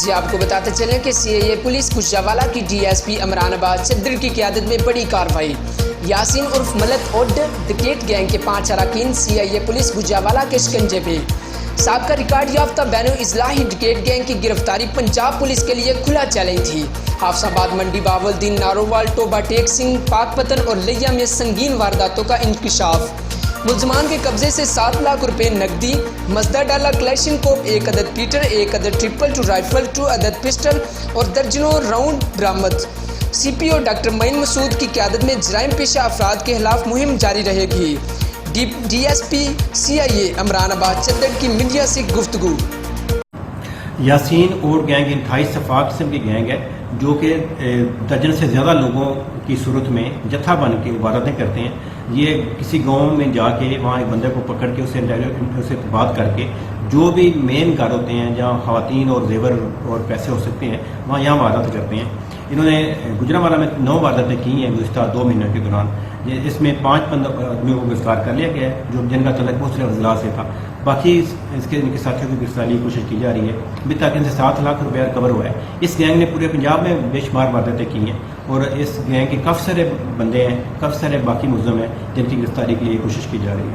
سے آپ کو بتاتے چلیں کہ سی اے اے پولیس گجرانوالہ کی ڈی ایس پی عمران آباد چدر کی قیادت میں بڑی کارروائی۔ یاسین عرف ملک اوڈ ڈکیٹ گینگ کے 5 اراکین سی اے اے پولیس گجرانوالہ کے شکنجے میں۔ سابقہ ریکارڈ یافتہ بین الاضلاعی ڈکیٹ گینگ کی گرفتاری پنجاب پولیس کے لیے کھلا چیلنج تھی۔ حافظ آباد، منڈی بہاولدین، نارووال، ٹوبہ ٹیک سنگھ، پاک پتن اور لیا میں سنگین وارداتوں کا انکشاف۔ ملزمان کے قبضے سے 7 لاکھ روپے نقدی، مزدا ڈالا کلیشن کوپ، 1 عدد پیٹر، 1 عدد 222 رائفل، 2 عدد پسٹل اور درجنوں راؤنڈ برآمد۔ سی پی او ڈاکٹر معین مسعود کی قیادت میں جرائم پیشہ افراد کے خلاف مہم جاری رہے گی۔ ڈی ایس پی سی آئی اے عمران آباد چدر کی میڈیا سے گفتگو۔ یاسین اور گینگ انتہائی شفاف قسم کی گینگ ہے جو کہ درجن سے زیادہ لوگوں کی صورت میں جتھا بن کے وارداتیں کرتے ہیں۔ یہ کسی گاؤں میں جا کے وہاں ایک بندے کو پکڑ کے اسے بات کر کے جو بھی مین گھر ہوتے ہیں جہاں خواتین اور زیور اور پیسے ہو سکتے ہیں وہاں یہاں واردات کرتے ہیں۔ انہوں نے گجرانوالہ میں 9 وارداتیں کی ہیں گزشتہ 2 مہینوں کے دوران۔ اس میں 5 آدمیوں کو گرفتار کر لیا گیا ہے جو جن کا تعلق مختلف اضلاع سے تھا۔ باقی ان کے ساتھیوں کی گرفتاری کی کوشش کی جا رہی ہے۔ ابھی تک ان سے 7 لاکھ روپیہ ریکور ہوا ہے۔ اس گینگ نے پورے پنجاب میں بے شمار وارداتیں کی ہیں اور اس گینگ کے کافی سارے بندے ہیں، کافی سارے باقی ملزم ہیں جن کی گرفتاری کے لیے کوشش کی جا رہی ہے۔